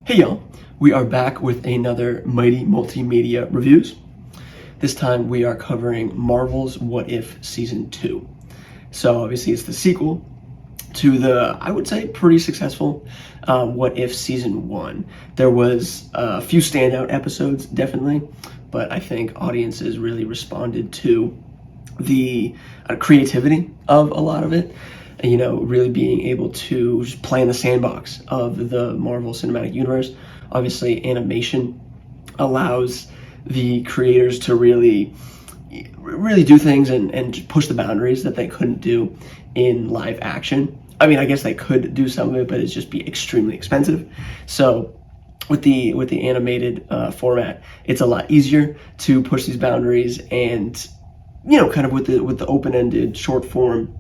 Hey y'all, we are back with another Mighty Multimedia Reviews. This time we are covering Marvel's What If Season 2. So obviously it's the sequel to the, I would say, pretty successful What If Season 1. There was a few standout episodes, definitely, but I think audiences really responded to the creativity of a lot of it. You know, really being able to just play in the sandbox of the Marvel Cinematic Universe. Obviously, animation allows the creators to really do things and push the boundaries that they couldn't do in live action. I mean, I guess they could do some of it, but it'd just be extremely expensive. So with the animated format, it's a lot easier to push these boundaries, and kind of with the open-ended short form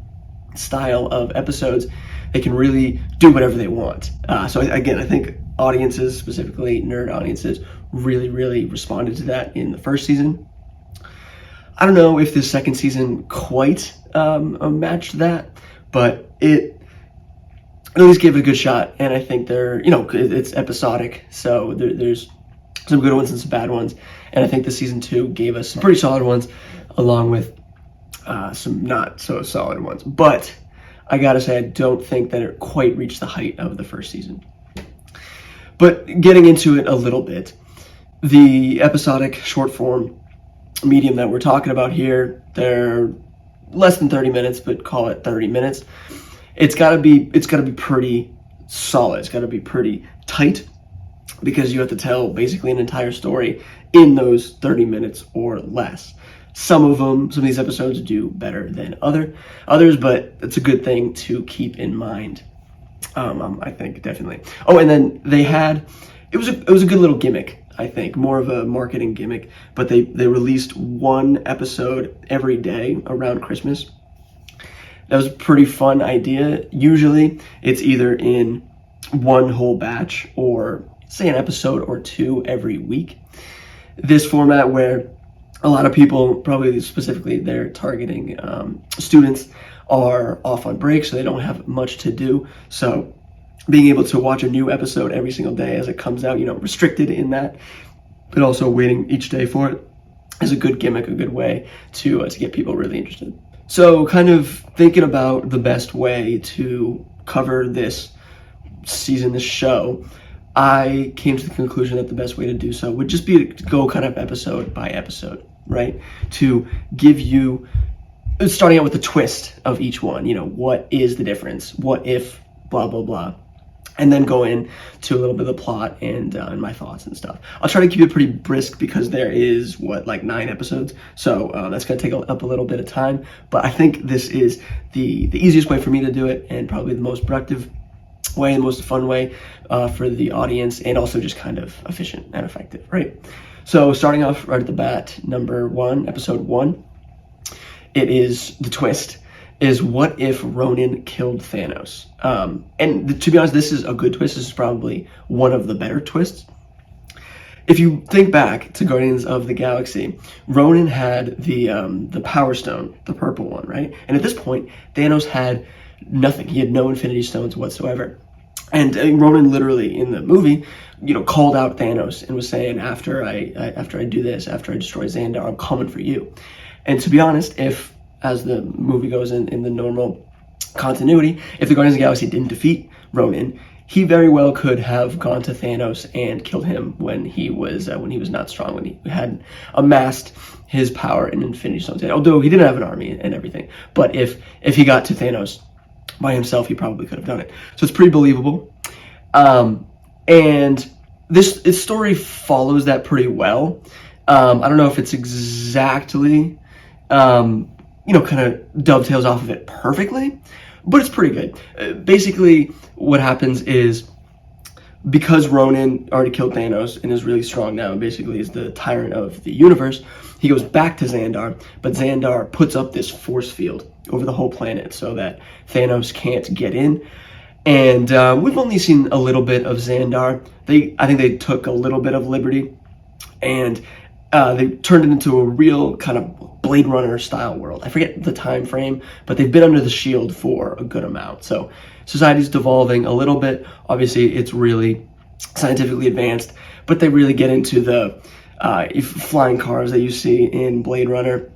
style of episodes, they can really do whatever they want. So again, I think audiences, specifically nerd audiences, really responded to that in the first season. I don't know if this second season quite matched that, but it at least gave it a good shot. And I think it's episodic, so there's some good ones and some bad ones. And I think the season 2 gave us some pretty solid ones, along with some not so solid ones. But I gotta say, I don't think that it quite reached the height of the first season. But getting into it a little bit, the episodic short form medium that we're talking about here, they're less than 30 minutes, but call it 30 minutes. It's gotta be pretty solid. It's gotta be pretty tight, because you have to tell basically an entire story in those 30 minutes or less. Some of these episodes do better than others, but it's a good thing to keep in mind. I think definitely. Oh, and then it was a good little gimmick. I think more of a marketing gimmick, but they released one episode every day around Christmas. That was a pretty fun idea. Usually, it's either in one whole batch or say an episode or two every week. This format where a lot of people, probably specifically they're targeting students, are off on break, so they don't have much to do. So being able to watch a new episode every single day as it comes out, restricted in that, but also waiting each day for it, is a good gimmick, a good way to get people really interested. So kind of thinking about the best way to cover this season, this show, I came to the conclusion that the best way to do so would just be to go kind of episode by episode, right? To give you, starting out with the twist of each one, what is the difference? What if blah, blah, blah? And then go in to a little bit of the plot and my thoughts and stuff. I'll try to keep it pretty brisk because there is, 9 episodes? So that's going to take up a little bit of time. But I think this is the easiest way for me to do it, and probably the most productive way, the most fun way for the audience, and also just kind of efficient and effective, right? So starting off right at the bat, number 1, episode 1, it is the twist, is what if Ronan killed Thanos? And to be honest, this is a good twist. This is probably one of the better twists. If you think back to Guardians of the Galaxy, Ronan had the Power Stone, the purple one, right? And at this point, Thanos had nothing. He had no Infinity Stones whatsoever. And Ronan literally in the movie, called out Thanos and was saying, after I do this, after I destroy Xandar, I'm coming for you. And to be honest, if, as the movie goes in the normal continuity, if the Guardians of the Galaxy didn't defeat Ronan, he very well could have gone to Thanos and killed him when he was not strong, when he had amassed his power in Infinity Stones. Although he didn't have an army and everything, but if he got to Thanos by himself, he probably could have done it. So it's pretty believable. And this story follows that pretty well. I don't know if it's exactly, kind of dovetails off of it perfectly, but it's pretty good. Basically, what happens is, because Ronan already killed Thanos and is really strong now, and basically is the tyrant of the universe, he goes back to Xandar, but Xandar puts up this force field over the whole planet so that Thanos can't get in. And we've only seen a little bit of Xandar. I think they took a little bit of liberty, and they turned it into a real kind of Blade Runner style world. I forget the time frame, but they've been under the shield for a good amount. So society's devolving a little bit. Obviously, it's really scientifically advanced, but they really get into the flying cars that you see in Blade Runner,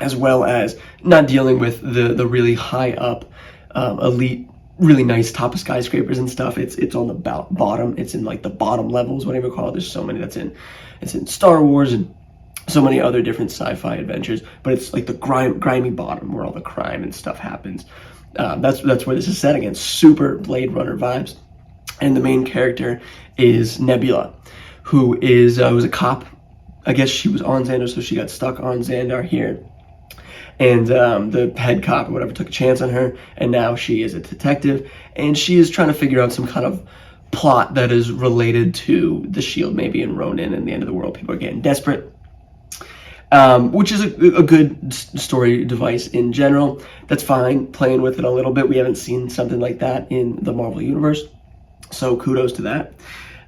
as well as not dealing with the really high up, elite, really nice top of skyscrapers and stuff. It's on the bottom. It's in like the bottom levels, whatever you call it. There's so many it's in Star Wars and so many other different sci-fi adventures. But it's like the grimy bottom where all the crime and stuff happens. That's where this is set again. Super Blade Runner vibes. And the main character is Nebula, who is was a cop. I guess she was on Xandar, so she got stuck on Xandar here. And the head cop or whatever took a chance on her, and now she is a detective, and she is trying to figure out some kind of plot that is related to the Shield, maybe in Ronin and the end of the world. People are getting desperate, which is a good story device in general. That's fine, playing with it a little bit. We haven't seen something like that in the Marvel Universe, so kudos to that.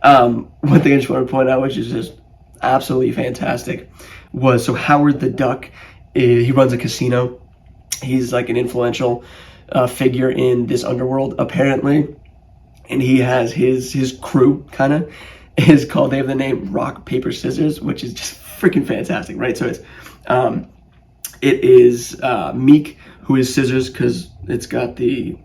One thing I just want to point out, which is just absolutely fantastic, was so Howard the Duck. He runs a casino. He's like an influential figure in this underworld, apparently, and he has his crew. Kind of is called. They have the name Rock Paper Scissors, which is just freaking fantastic, right? So it is Meek, who is Scissors because it's got the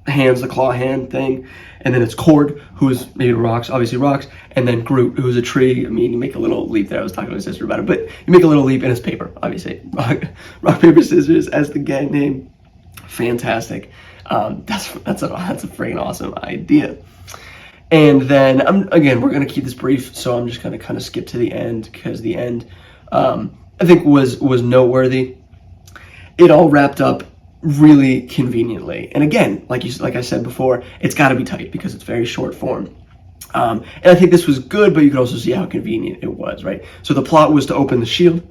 hands, the claw hand thing, and then it's Cord, who's made of rocks, obviously rocks, and then Groot, who's a tree. I mean, you make a little leap there. I was talking to my sister about it, but you make a little leap and it's paper, obviously. Rock paper scissors as the gang name, fantastic. That's a freaking awesome idea. And then again, we're gonna keep this brief, so I'm just gonna kind of skip to the end because the end, I think was noteworthy. It all wrapped up really conveniently, and again, like I said before, it's got to be tight because it's very short form. And I think this was good, but you could also see how convenient it was, right? So the plot was to open the shield.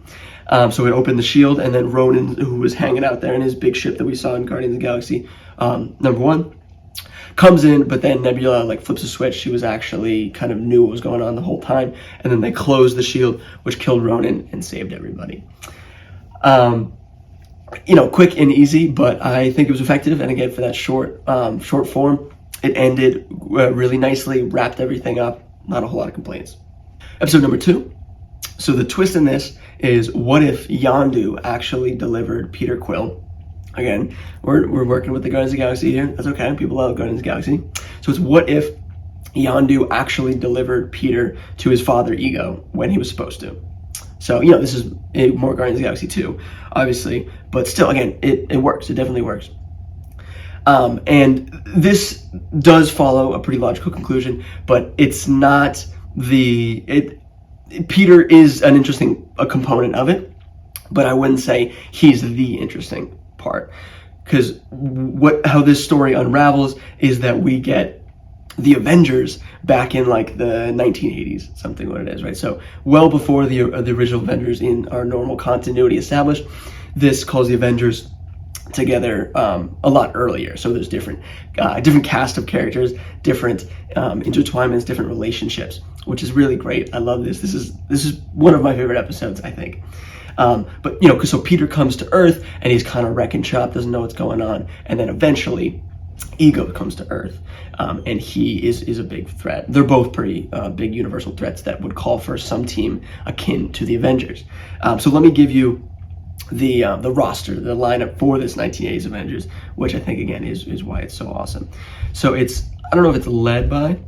So it opened the shield, and then Ronan, who was hanging out there in his big ship that we saw in Guardians of the Galaxy #1, comes in, but then Nebula like flips a switch. She was actually kind of knew what was going on the whole time, and then they closed the shield, which killed Ronan and saved everybody. Quick and easy, but I think it was effective. And again, for that short form, it ended really nicely, wrapped everything up. Not a whole lot of complaints. Episode number 2. So the twist in this is, what if Yondu actually delivered Peter Quill? Again, we're working with the Guardians of the Galaxy here. That's okay. People love Guardians of the Galaxy. So it's, what if Yondu actually delivered Peter to his father Ego when he was supposed to? So, this is more Guardians of the Galaxy 2, obviously, but still, again, it works. It definitely works. And this does follow a pretty logical conclusion, but it's not Peter is an interesting component of it, but I wouldn't say he's the interesting part, because how this story unravels is that we get the Avengers back in like the 1980s, something what it is, right? So well before the original Avengers in our normal continuity established. This calls the Avengers together a lot earlier. So there's different cast of characters, different intertwinements, different relationships, which is really great. I love this. This is one of my favorite episodes, I think. But so Peter comes to Earth and he's kind of wrecking shop, doesn't know what's going on, and then eventually Ego comes to Earth, and he is a big threat. They're both pretty big universal threats that would call for some team akin to the Avengers. So let me give you the roster, the lineup for this 1980s Avengers, which I think again is why it's so awesome. So it's, I don't know if it's led by,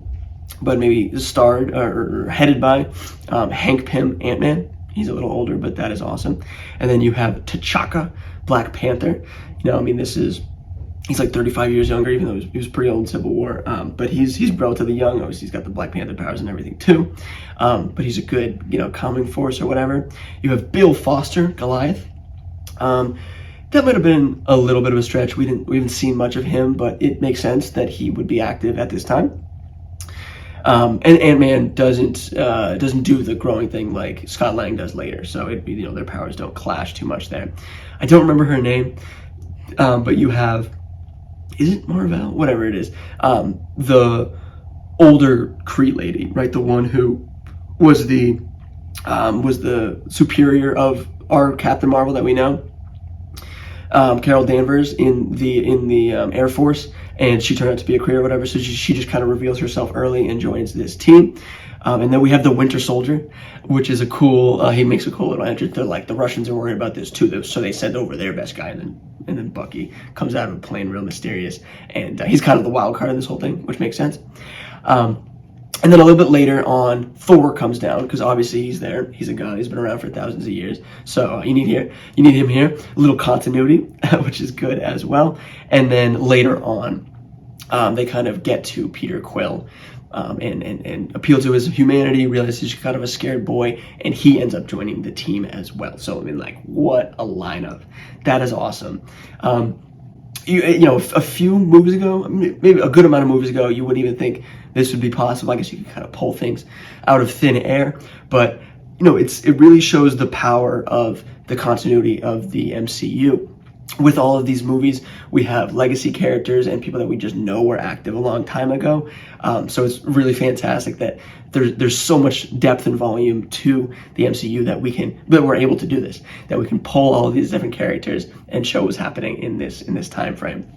but maybe starred or headed by Hank Pym, Ant-Man. He's a little older, but that is awesome. And then you have T'Chaka, Black Panther. He's like 35 years younger, even though he was pretty old in Civil War. But he's relatively young. Obviously, he's got the Black Panther powers and everything too. But he's a good, calming force or whatever. You have Bill Foster, Goliath. That might have been a little bit of a stretch. We haven't seen much of him, but it makes sense that he would be active at this time. And Ant-Man doesn't do the growing thing like Scott Lang does later. So their powers don't clash too much there. I don't remember her name, but you have, is it Marvel? Whatever it is. The older Kree lady, right? The one who was the superior of our Captain Marvel that we know. Carol Danvers in the Air Force, and she turned out to be a queer or whatever. So she just kind of reveals herself early and joins this team. And then we have the Winter Soldier, which is a cool, he makes a cool little entrance. They're like, the Russians are worried about this too, so they send over their best guy, and then Bucky comes out of a plane real mysterious, and he's kind of the wild card in this whole thing, which makes sense. And then a little bit later on, Thor comes down, because obviously he's there. He's a god. He's been around for thousands of years. So you need him here. A little continuity, which is good as well. And then later on, they kind of get to Peter Quill and appeal to his humanity, realize he's kind of a scared boy, and he ends up joining the team as well. So, I mean, like, what a lineup. That is awesome. You know, a few movies ago, maybe a good amount of movies ago, you wouldn't even think this would be possible. I guess you could kind of pull things out of thin air, but you know, it really shows the power of the continuity of the MCU. With all of these movies, we have legacy characters and people that we just know were active a long time ago. So it's really fantastic that there's so much depth and volume to the MCU that we're able to do this, that we can pull all of these different characters and show what's happening in this time frame.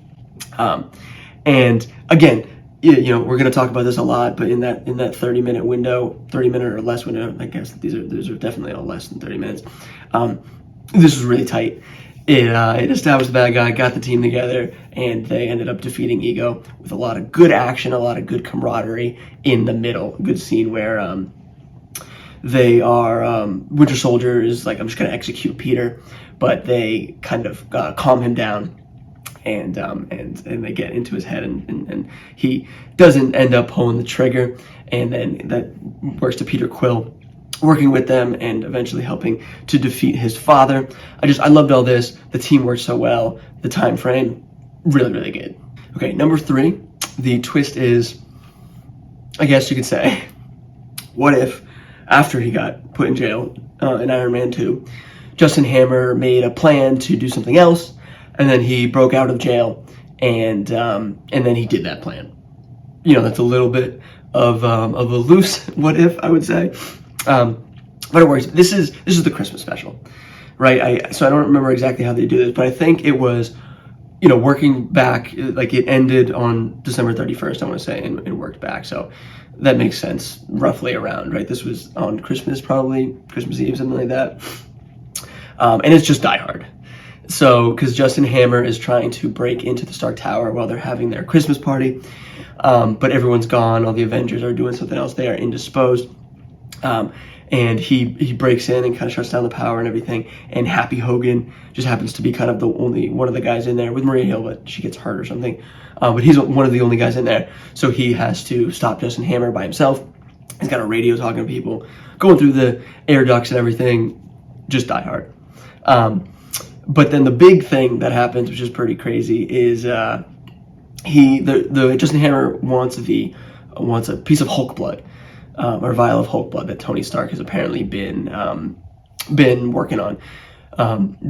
And again, you know, we're going to talk about this a lot, but in that 30-minute window, 30-minute or less window, I guess these are definitely all less than 30 minutes. This was really tight. It established the bad guy, got the team together, and they ended up defeating Ego with a lot of good action, a lot of good camaraderie in the middle. A good scene where they are, Winter Soldier is like, I'm just going to execute Peter, but they kind of calm him down, and they get into his head, and he doesn't end up pulling the trigger, and then that works to Peter Quill working with them and eventually helping to defeat his father. I loved all this. The team worked so well. The time frame, really, really good. Okay, number 3, the twist is, I guess you could say, what if after he got put in jail in Iron Man 2, Justin Hammer made a plan to do something else, and then he broke out of jail, and then he did that plan. You know, that's a little bit of a loose what if, I would say. But it works. This is the Christmas special, right? So I don't remember exactly how they do this, but I think it was, you know, working back, like it ended on December 31st, I want to say, and worked back. So that makes sense, roughly around, right? This was on Christmas, probably Christmas Eve, something like that. And it's just Die Hard. So, because Justin Hammer is trying to break into the Stark Tower while they're having their Christmas party, but everyone's gone. All the Avengers are doing something else. They are indisposed. And he breaks in and kind of shuts down the power and everything. And Happy Hogan just happens to be kind of the only one of the guys in there with Maria Hill, but she gets hurt or something. But he's one of the only guys in there. So he has to stop Justin Hammer by himself. He's got a radio talking to people, going through the air ducts and everything. Just Die Hard. But then the big thing that happens, which is pretty crazy, is the Justin Hammer wants a piece of Hulk blood. Or a vial of Hulk blood that Tony Stark has apparently been working on,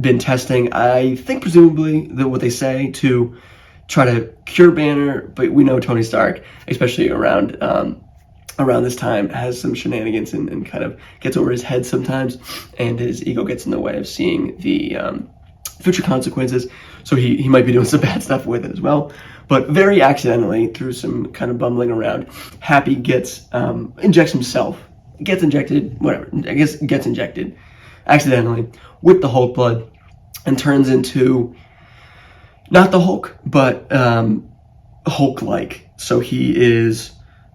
been testing. I think presumably what they say to try to cure Banner, but we know Tony Stark, especially around this time, has some shenanigans and kind of gets over his head sometimes, and his ego gets in the way of seeing the future consequences. So he might be doing some bad stuff with it as well. But very accidentally, through some kind of bumbling around, Happy injects himself, gets injected accidentally with the Hulk blood, and turns into not the Hulk, but Hulk-like. So he's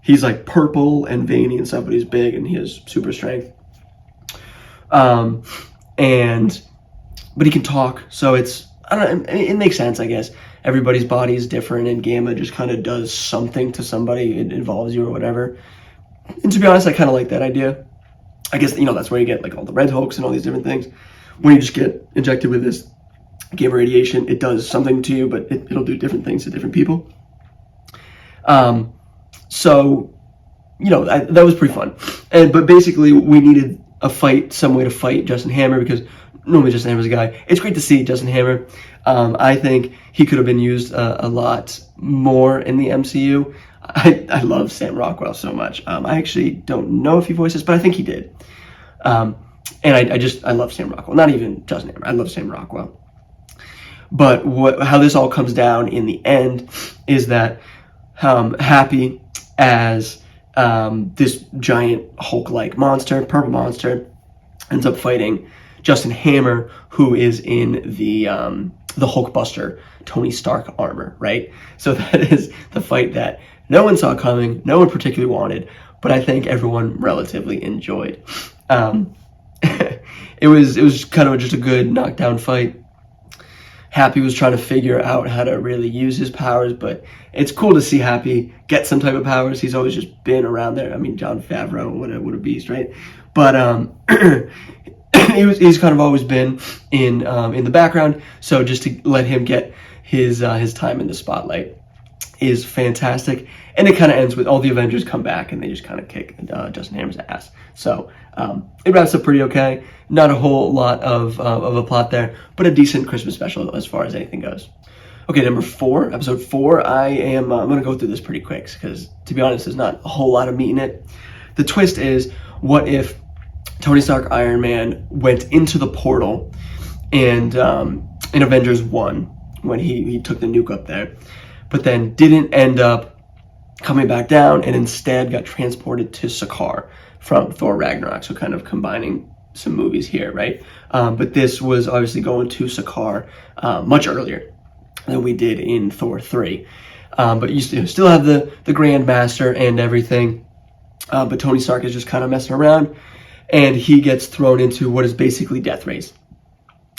like purple and veiny and stuff, but he's big and he has super strength. But he can talk, so it makes sense, I guess. Everybody's body is different, and Gamma just kind of does something to somebody. It involves you or whatever. And to be honest, I kind of like that idea. I guess, you know, that's where you get like all the Red Hulks and all these different things. When you just get injected with this gamma radiation, it does something to you, but it'll do different things to different people. So, you know, that was pretty fun. But basically, we needed some way to fight Justin Hammer, because normally Justin Hammer's a guy. It's great to see Justin Hammer. I think he could have been used a lot more in the MCU. I love Sam Rockwell so much. I actually don't know if he voices, but I think he did. And I love Sam Rockwell. Not even Justin Hammer. I love Sam Rockwell. But how this all comes down in the end is that Happy, as this giant Hulk-like monster, purple monster, ends up fighting Justin Hammer, who is in the Hulkbuster Tony Stark armor, right? So that is the fight that no one saw coming, no one particularly wanted, but I think everyone relatively enjoyed. It was kind of just a good knockdown fight. Happy was trying to figure out how to really use his powers, but it's cool to see Happy get some type of powers. He's always just been around there. I mean, Jon Favreau, what a beast, right? But he's kind of always been in the background. So just to let him get his time in the spotlight is fantastic. And it kind of ends with all the Avengers come back and they just kind of kick Justin Hammer's ass. So it wraps up pretty okay. Not a whole lot of a plot there, but a decent Christmas special as far as anything goes. Okay, number 4, episode 4. I'm going to go through this pretty quick because, to be honest, there's not a whole lot of meat in it. The twist is, what if Tony Stark Iron Man went into the portal and in Avengers 1 when he took the nuke up there, but then didn't end up coming back down and instead got transported to Sakaar from Thor Ragnarok, so kind of combining some movies here, right? But this was obviously going to Sakaar much earlier than we did in Thor 3. But you still have the Grandmaster and everything, but Tony Stark is just kind of messing around, and he gets thrown into what is basically Death Race.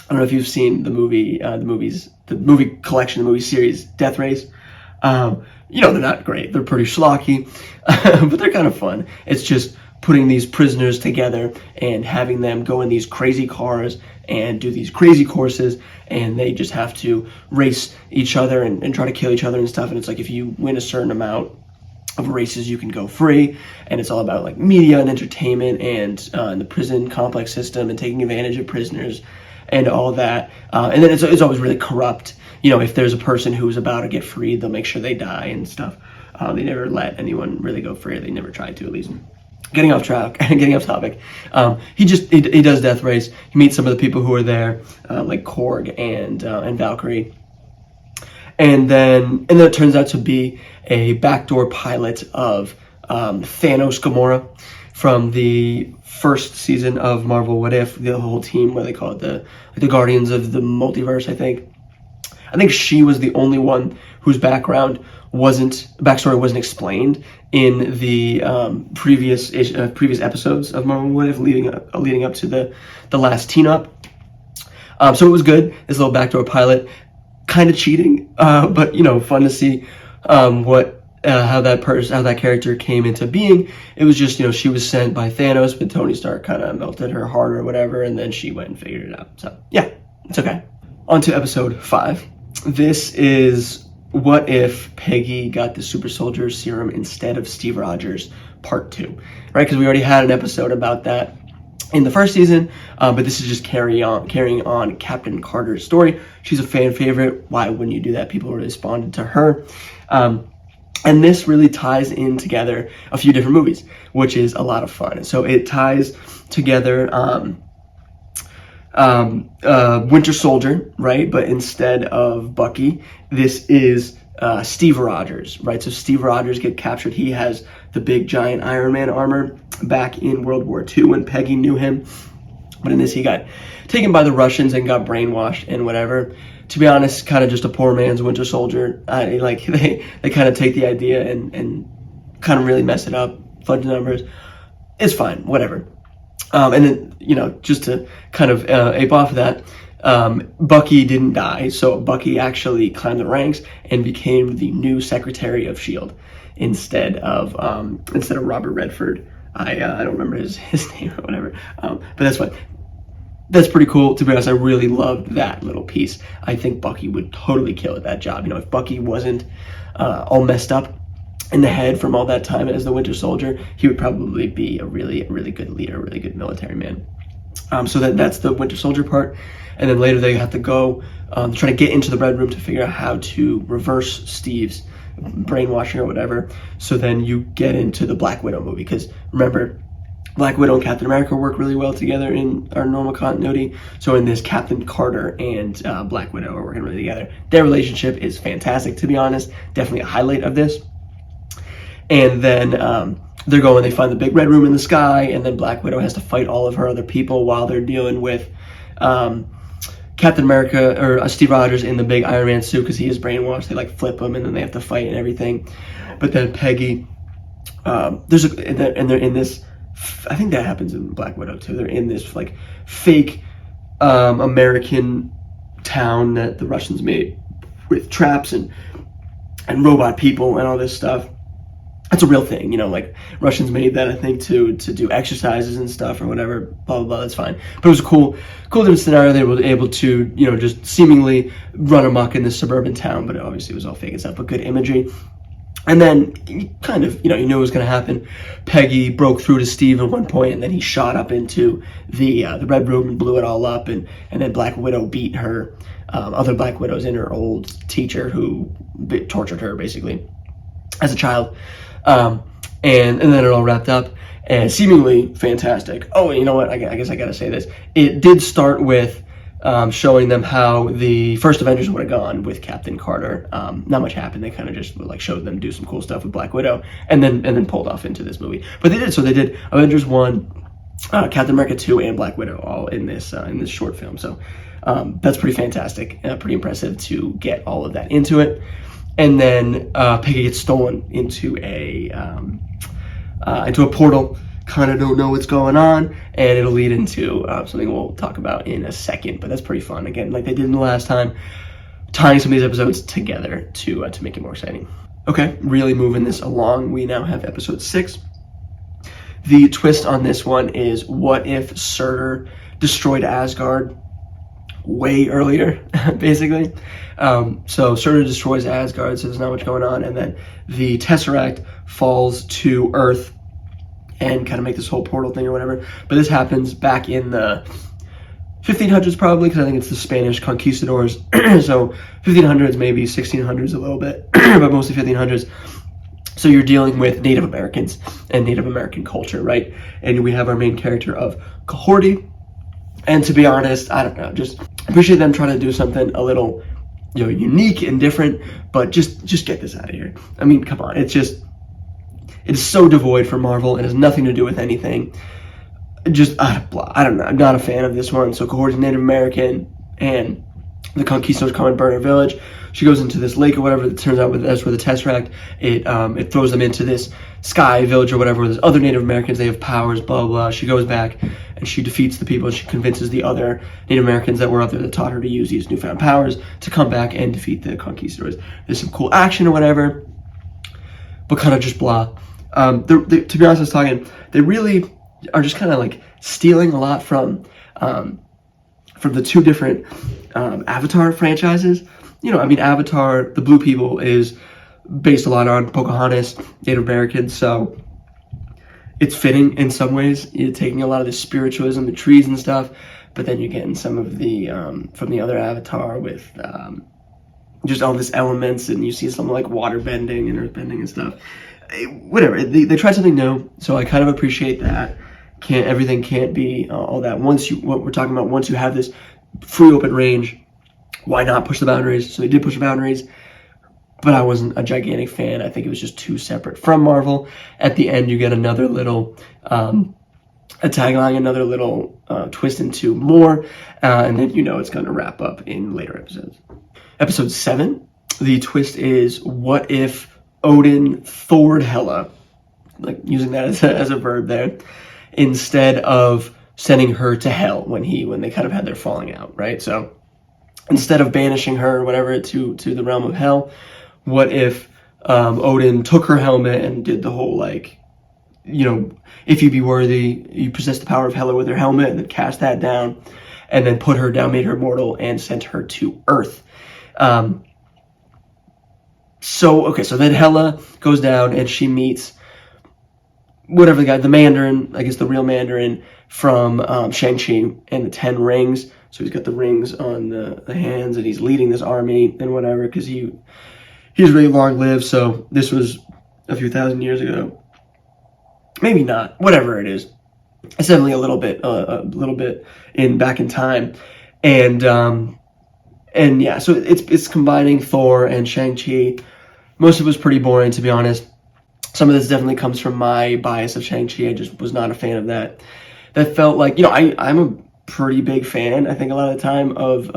I don't know if you've seen the movie collection, the movie series Death Race. They're not great. They're pretty schlocky, but they're kind of fun. It's just putting these prisoners together and having them go in these crazy cars and do these crazy courses, and they just have to race each other and try to kill each other and stuff. And it's like, if you win a certain amount of races, you can go free. And it's all about like media and entertainment and the prison complex system and taking advantage of prisoners and all that. And then it's always really corrupt. If there's a person who's about to get freed, they'll make sure they die and stuff. They never let anyone really go free. They never tried to, at least. Getting off topic. He does Death Race. He meets some of the people who are there, like Korg and Valkyrie. And then it turns out to be a backdoor pilot of Thanos Gamora from the first season of Marvel What If, the whole team, what they call it, the Guardians of the Multiverse, I think she was the only one whose backstory wasn't explained in the previous episodes of Marvel What If, leading up to the last team-up. So it was good, this little backdoor pilot. Kind of cheating, but fun to see how that character came into being. It was just, she was sent by Thanos, but Tony Stark kind of melted her heart or whatever, and then she went and figured it out. So yeah, it's okay. On to episode 5. This is what if Peggy got the super soldier serum instead of Steve Rogers, part 2, right? Because we already had an episode about that in the first season, but this is just carrying on Captain Carter's story. She's a fan favorite. Why wouldn't you do that? People responded to her. And this really ties in together a few different movies, which is a lot of fun. So it ties together Winter Soldier, right? But instead of Bucky, this is Steve Rogers, right? So Steve Rogers get captured. He has the big giant Iron Man armor back in World War II when Peggy knew him. But in this, he got taken by the Russians and got brainwashed and whatever. To be honest, kind of just a poor man's Winter Soldier. They kind of take the idea and kind of really mess it up, fudge the numbers. It's fine, whatever. And then, just to kind of ape off of that, Bucky didn't die, so Bucky actually climbed the ranks and became the new Secretary of S.H.I.E.L.D. instead of Robert Redford. I don't remember his name or whatever, but that's fine. That's pretty cool. To be honest, I really loved that little piece. I think Bucky would totally kill at that job. If Bucky wasn't all messed up in the head from all that time as the Winter Soldier, he would probably be a really, really good leader, a really good military man. So that's the Winter Soldier part. And then later they have to go try to get into the Red Room to figure out how to reverse Steve's brainwashing or whatever. So then you get into the Black Widow movie, because remember, Black Widow and Captain America work really well together in our normal continuity. So in this, Captain Carter and Black Widow are working really together. Their relationship is fantastic, to be honest. Definitely a highlight of this. And then they find the big red room in the sky, and then Black Widow has to fight all of her other people while they're dealing with Captain America, or Steve Rogers in the big Iron Man suit, because he is brainwashed. They like flip him, and then they have to fight and everything. But then Peggy, and they're in this, I think that happens in Black Widow too. They're in this like fake American town that the Russians made with traps and robot people and all this stuff. That's a real thing, like Russians made that, I think, to do exercises and stuff or whatever, blah, blah, blah, that's fine. But it was a cool different scenario. They were able to, just seemingly run amok in this suburban town, but obviously it was all fake and stuff, but good imagery. And then, kind of, you knew it was going to happen. Peggy broke through to Steve at one point, and then he shot up into the Red Room and blew it all up. And then Black Widow beat her, other Black Widows and her old teacher who tortured her, basically, as a child. And then it all wrapped up, and seemingly fantastic. Oh, and you know what? I guess I got to say this. It did start with showing them how the first Avengers would have gone with Captain Carter. Not much happened. They kind of just like showed them do some cool stuff with Black Widow, and then pulled off into this movie. But they did. So they did Avengers 1, Captain America 2, and Black Widow all in this short film. So that's pretty fantastic. Pretty impressive to get all of that into it. And then Peggy gets stolen into a portal. Kind of don't know what's going on, and it'll lead into something we'll talk about in a second. But that's pretty fun. Again, like they did in the last time, tying some of these episodes together to make it more exciting. Okay, really moving this along. We now have episode 6. The twist on this one is, what if Surtur destroyed Asgard way earlier, basically? So Surtur destroys Asgard, so there's not much going on, and then the Tesseract falls to Earth and kind of make this whole portal thing or whatever. But this happens back in the 1500s probably, because I think it's the Spanish conquistadors. So 1500s, maybe 1600s a little bit, but mostly 1500s. So you're dealing with Native Americans and Native American culture, right? And we have our main character of Kahorti. And to be honest, I don't know, just appreciate them trying to do something a little, unique and different, but just get this out of here. I mean, come on, it is so devoid from Marvel. It has nothing to do with anything. I don't know. I'm not a fan of this one. So Kahorti's Native American, and the conquistadors come and burn her village. She goes into this lake or whatever. It turns out that's where the Tesseract, it throws them into this sky village or whatever, where there's other Native Americans. They have powers, blah, blah. She goes back and she defeats the people. And she convinces the other Native Americans that were out there that taught her to use these newfound powers to come back and defeat the conquistadors. There's some cool action or whatever, but kind of just blah. To be honest, I was talking, they really are just kind of like stealing a lot from the two different Avatar franchises. Avatar, the Blue People, is based a lot on Pocahontas, Native Americans, so it's fitting in some ways. You're taking a lot of the spiritualism, the trees and stuff, but then you're getting some of the from the other Avatar with just all this elements, and you see something like water bending and earth bending and stuff. Whatever, they tried something new, so I kind of appreciate that. Everything can't be all that. What we're talking about, once you have this free open range, why not push the boundaries? So they did push the boundaries, but I wasn't a gigantic fan. I think it was just too separate from Marvel. At the end, you get another little a tagline, another little twist into more, and then it's going to wrap up in later episodes. Episode 7, the twist is, what if Odin Thored Hela, like using that as a verb there, instead of sending her to hell when they kind of had their falling out, right? So instead of banishing her or whatever to the realm of hell, what if Odin took her helmet and did the whole if you be worthy, you possess the power of Hela with her helmet, and then cast that down, and then put her down, made her mortal, and sent her to Earth. So then Hela goes down and she meets whatever the guy, the Mandarin, I guess the real Mandarin from Shang-Chi and the 10 rings. So he's got the rings on the hands, and he's leading this army and whatever, because he's really long-lived. So this was a few thousand years ago. Maybe not. Whatever it is. It's definitely a little bit in back in time, and yeah, so it's combining Thor and Shang-Chi. Most of it was pretty boring, to be honest. Some of this definitely comes from my bias of Shang-Chi. I just was not a fan of that. That felt like, I'm a pretty big fan, I think, a lot of the time of,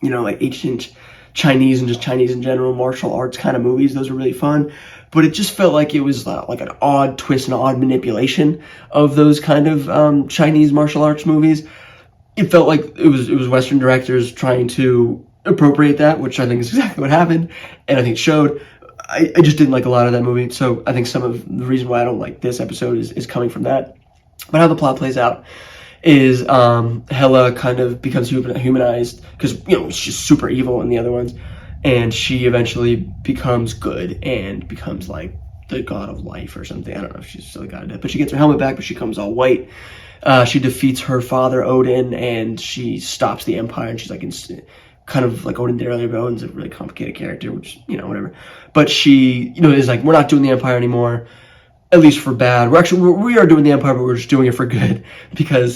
like ancient Chinese and just Chinese in general, martial arts kind of movies. Those are really fun. But it just felt like it was like an odd twist and odd manipulation of those kind of Chinese martial arts movies. It felt like it was Western directors trying to appropriate that, which I think is exactly what happened, and I think it showed. I just didn't like a lot of that movie, so I think some of the reason why I don't like this episode is coming from that. But how the plot plays out is Hela kind of becomes humanized because she's super evil in the other ones, and she eventually becomes good and becomes like the god of life or something. I don't know if she's still a god of death, but she gets her helmet back, but she comes all white. She defeats her father Odin, and she stops the Empire, and she's like kind of like Odin did earlier, but Odin's a really complicated character, which, whatever. But she, is like, we're not doing the Empire anymore, at least for bad. We are doing the Empire, but we're just doing it for good, because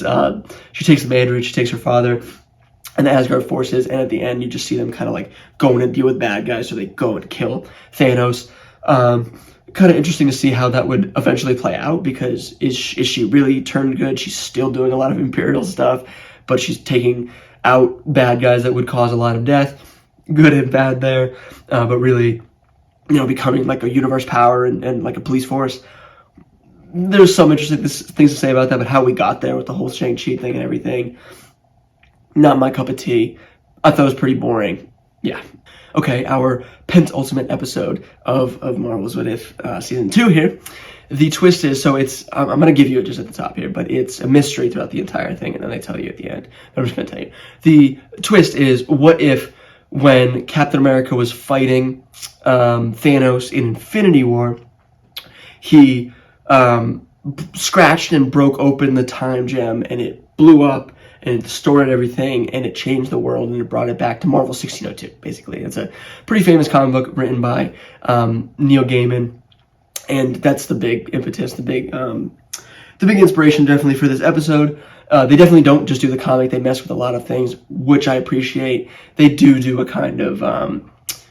she takes the Mandarin, she takes her father, and the Asgard forces, and at the end, you just see them kind of like going and deal with bad guys, so they go and kill Thanos. Kind of interesting to see how that would eventually play out, because is she really turned good? She's still doing a lot of Imperial stuff, but she's taking out bad guys that would cause a lot of death, good and bad there, but really, becoming like a universe power and like a police force. There's some interesting things to say about that, but how we got there with the whole Shang-Chi thing and everything, not my cup of tea. I thought it was pretty boring. Yeah. Okay, our penultimate episode of Marvel's What If Season 2 here. The twist is, so it's, I'm going to give you it just at the top here, but it's a mystery throughout the entire thing, and then I tell you at the end. But I'm just going to tell you. The twist is, what if when Captain America was fighting Thanos in Infinity War, he scratched and broke open the time gem, and it blew up, and it distorted everything, and it changed the world, and it brought it back to Marvel 1602, basically. It's a pretty famous comic book written by Neil Gaiman, and that's the big impetus, the big inspiration definitely for this episode. They definitely don't just do the comic, they mess with a lot of things, which I appreciate. They do a kind of,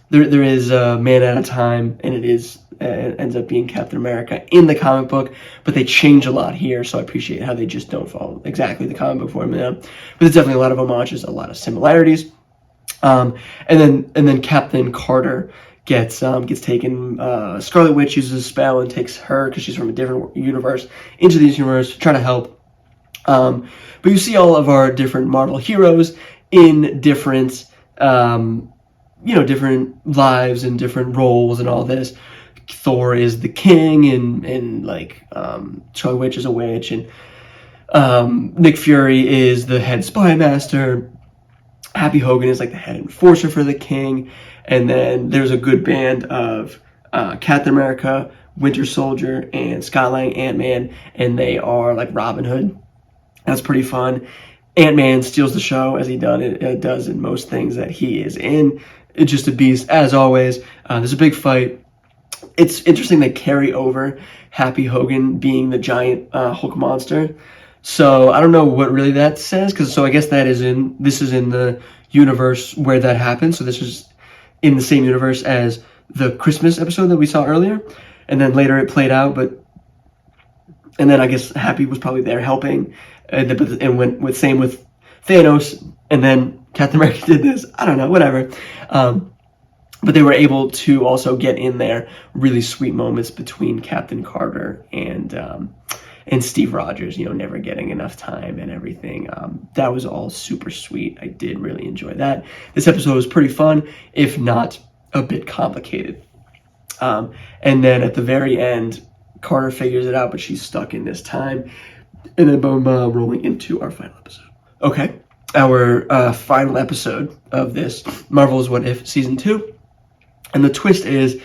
there is a Man at a Time, and it ends up being Captain America in the comic book, but they change a lot here, so I appreciate how they just don't follow exactly the comic book formula. But there's definitely a lot of homages, a lot of similarities. And then Captain Carter gets taken. Scarlet Witch uses a spell and takes her, because she's from a different universe, into this universe to try to help. But you see all of our different Marvel heroes in different, different lives and different roles and all this. Thor is the king, and like Scarlet Witch is a witch, and Nick Fury is the head spy master. Happy Hogan is like the head enforcer for the king, and then there's a good band of Captain America, Winter Soldier, and Scott Lang, Ant-Man, and they are like Robin Hood. That's pretty fun. Ant-Man steals the show, as he does in most things that he is in. It's just a beast, as always. There's a big fight. It's interesting they carry over Happy Hogan being the giant Hulk monster. So I don't know what really that says, because I guess this is in the universe where that happened. So this is in the same universe as the Christmas episode that we saw earlier, and then later it played out. And then I guess Happy was probably there helping, and went with same with Thanos, and then Captain America did this. I don't know, whatever. But they were able to also get in there really sweet moments between Captain Carter and Steve Rogers, never getting enough time and everything. That was all super sweet. I did really enjoy that. This episode was pretty fun, if not a bit complicated. And then at the very end, Carter figures it out, but she's stuck in this time. And then boom, rolling into our final episode. Okay, our final episode of this Marvel's What If Season 2. And the twist is,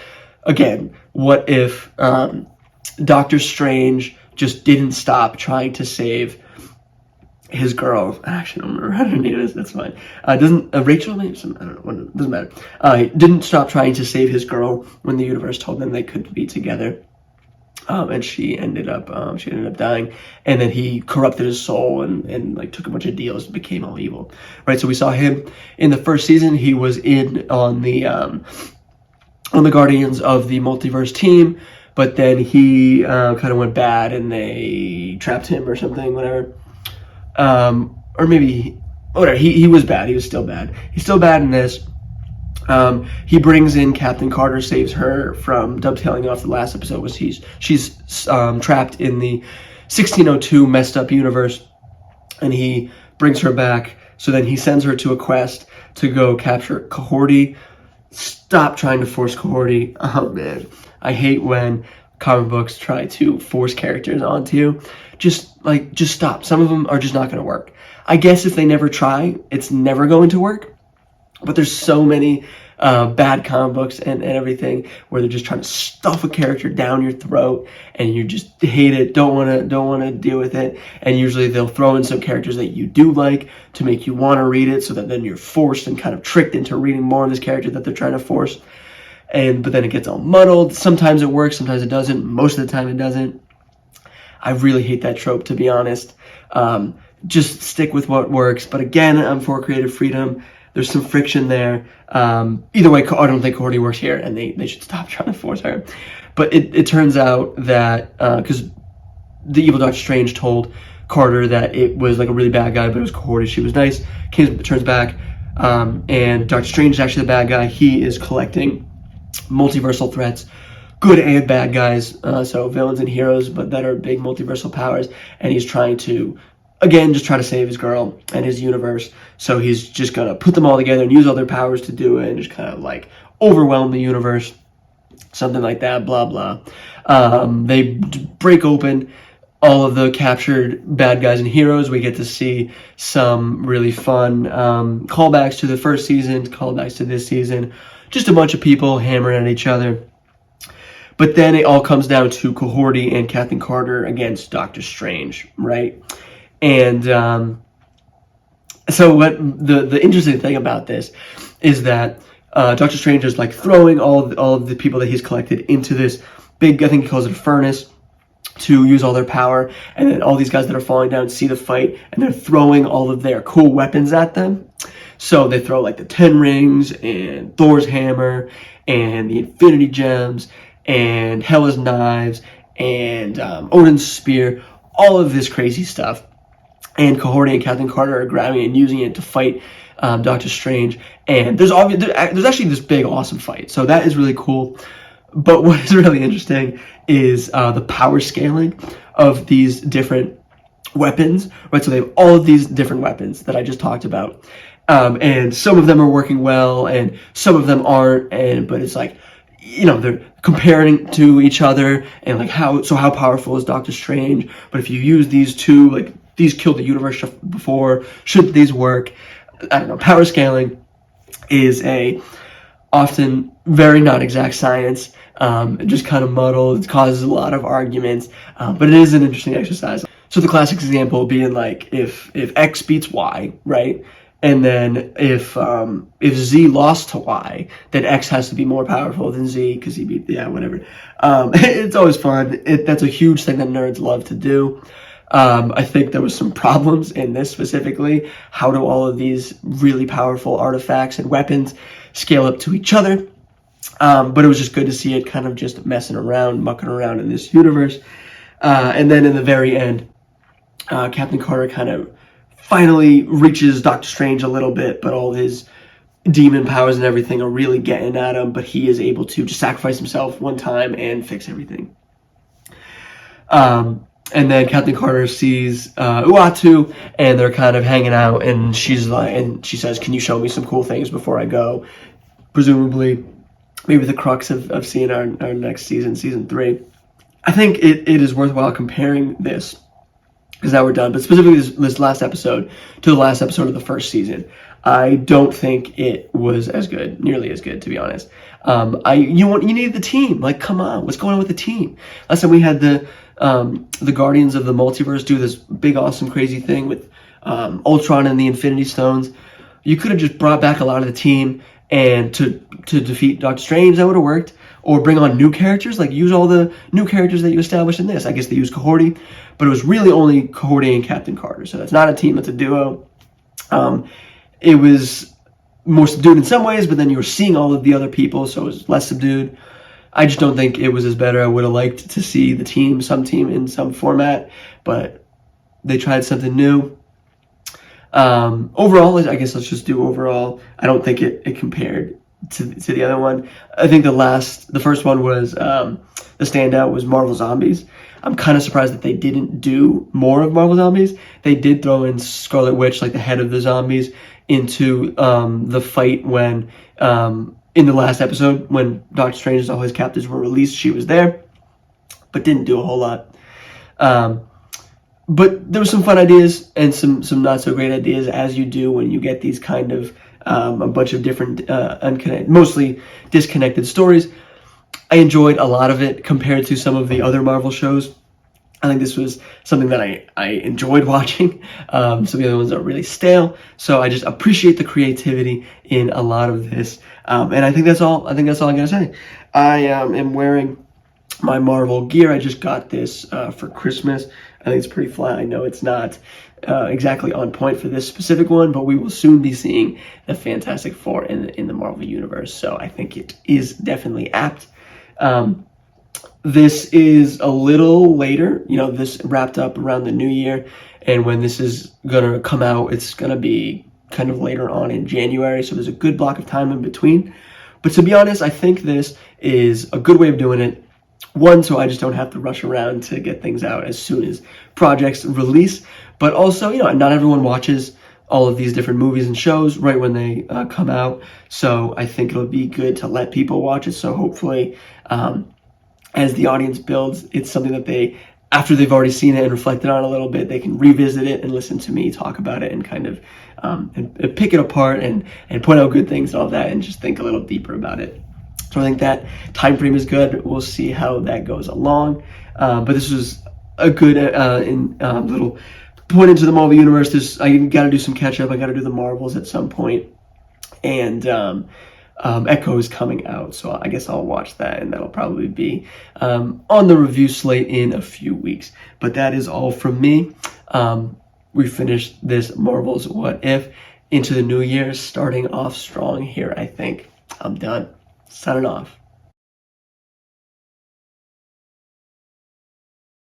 again, what if Doctor Strange just didn't stop trying to save his girl? I actually don't remember how her name is. That's fine. Doesn't Rachel? Maybe I don't know. Doesn't matter. Didn't stop trying to save his girl when the universe told them they couldn't be together. and she ended up dying, and then he corrupted his soul and like took a bunch of deals and became all evil, right? So we saw him in the first season. He was in on the Guardians of the Multiverse team, but then he kind of went bad and they trapped him or something, whatever. Or maybe whatever. He was bad. He was still bad. He's still bad in this. He brings in Captain Carter, saves her from dovetailing off the last episode, was she's trapped in the 1602 messed up universe, and he brings her back. So then he sends her to a quest to go capture Kahorti. Stop trying to force Kahorti. Oh man, I hate when comic books try to force characters onto you. Just stop. Some of them are just not going to work. I guess if they never try, it's never going to work. But there's so many bad comic books and everything where they're just trying to stuff a character down your throat, and you just hate it, don't want to deal with it. And usually they'll throw in some characters that you do like to make you want to read it, so that then you're forced and kind of tricked into reading more of this character that they're trying to force. But then it gets all muddled. Sometimes it works, sometimes it doesn't. Most of the time it doesn't. I really hate that trope, to be honest. Just stick with what works. But again, I'm for creative freedom. There's some friction there. Either way, I don't think Kahorti works here, and they should stop trying to force her. But it turns out that, because the evil Doctor Strange told Carter that it was like a really bad guy, but it was Kahorti, she was nice. Turns back, and Doctor Strange is actually the bad guy. He is collecting multiversal threats, good and bad guys, so villains and heroes, but that are big multiversal powers, and he's trying to, again, just try to save his girl and his universe. So he's just gonna put them all together and use all their powers to do it, and just kind of like overwhelm the universe, something like that, blah blah. They break open all of the captured bad guys and heroes. We get to see some really fun callbacks to the first season, callbacks to this season, just a bunch of people hammering at each other. But then it all comes down to Kahorti and Captain Carter against Doctor Strange, right? And so what the interesting thing about this is that Doctor Strange is like throwing all of the people that he's collected into this big, I think he calls it a furnace, to use all their power. And then all these guys that are falling down see the fight, and they're throwing all of their cool weapons at them. So they throw like the 10 rings and Thor's hammer and the Infinity Gems and Hela's knives and Odin's spear, all of this crazy stuff. And Kahorti and Captain Carter are grabbing it and using it to fight Doctor Strange. And there's actually this big, awesome fight. So that is really cool. But what is really interesting is the power scaling of these different weapons, right? So they have all of these different weapons that I just talked about. And some of them are working well, and some of them aren't. But it's like, you know, they're comparing to each other, and like how powerful is Doctor Strange? But if you use these two, like, these killed the universe before, should these work? I don't know. Power scaling is a often very not exact science. It just kind of muddled. It causes a lot of arguments, but it is an interesting exercise. So the classic example being like if X beats Y, right? And then if Z lost to Y, then X has to be more powerful than Z because he beat, whatever. It's always fun. That's a huge thing that nerds love to do. I think there was some problems in this specifically. How do all of these really powerful artifacts and weapons scale up to each other? But it was just good to see it kind of just messing around, mucking around in this universe. And then in the very end, Captain Carter kind of finally reaches Doctor Strange a little bit, but all his demon powers and everything are really getting at him, but he is able to just sacrifice himself one time and fix everything. And then Captain Carter sees Uatu, and they're kind of hanging out, and she says, "Can you show me some cool things before I go?" Presumably, maybe the crux of seeing our next season, season 3. I think it is worthwhile comparing this, because now we're done, but specifically this last episode to the last episode of the first season. I don't think it was nearly as good, to be honest. You need the team. Like, come on, what's going on with the team? Last time we had the Guardians of the Multiverse do this big, awesome, crazy thing with Ultron and the Infinity Stones. You could have just brought back a lot of the team and to defeat Doctor Strange. That would have worked. or bring on new characters, like use all the new characters that you established in this. I guess they used Cohorty, but it was really only Cohorty and Captain Carter. So that's not a team, that's a duo. It was more subdued in some ways, but then you were seeing all of the other people, so it was less subdued. I just don't think it was as better. I would have liked to see the team, some team in some format, but they tried something new. Overall, I guess let's just do overall. I don't think it compared to the other one. I think the first one was, the standout was Marvel Zombies. I'm kind of surprised that they didn't do more of Marvel Zombies. They did throw in Scarlet Witch, like the head of the zombies, into the fight when, in the last episode, when Doctor Strange and all his captives were released, she was there, but didn't do a whole lot. But there were some fun ideas and some not so great ideas, as you do when you get these kind of a bunch of different mostly disconnected stories. I enjoyed a lot of it compared to some of the other Marvel shows. I think this was something that I enjoyed watching. Some of the other ones are really stale, so I just appreciate the creativity in a lot of this. And I think that's all. I gotta say. I am wearing my Marvel gear. I just got this for Christmas. I think it's pretty fly. I know it's not exactly on point for this specific one, but we will soon be seeing the Fantastic Four in the Marvel Universe, so I think it is definitely apt. This is a little later. This wrapped up around the new year, and when this is gonna come out, it's gonna be kind of later on in January, so there's a good block of time in between. But to be honest, I think this is a good way of doing it. One, so I just don't have to rush around to get things out as soon as projects release, but also, not everyone watches all of these different movies and shows right when they come out, so I think it'll be good to let people watch it. So hopefully, as the audience builds, it's something that they, after they've already seen it and reflected on it a little bit, they can revisit it and listen to me talk about it and kind of and pick it apart and point out good things and all that, and just think a little deeper about it. So I think that time frame is good. We'll see how that goes along. But this was a good little point into the Marvel Universe. I got to do some catch up. I got to do the Marvels at some point. And Echo is coming out, so I guess I'll watch that, and that'll probably be on the review slate in a few weeks. But that is all from me. We finished this Marvel's What If into the new year, starting off strong here, I think. I'm done. Signing off.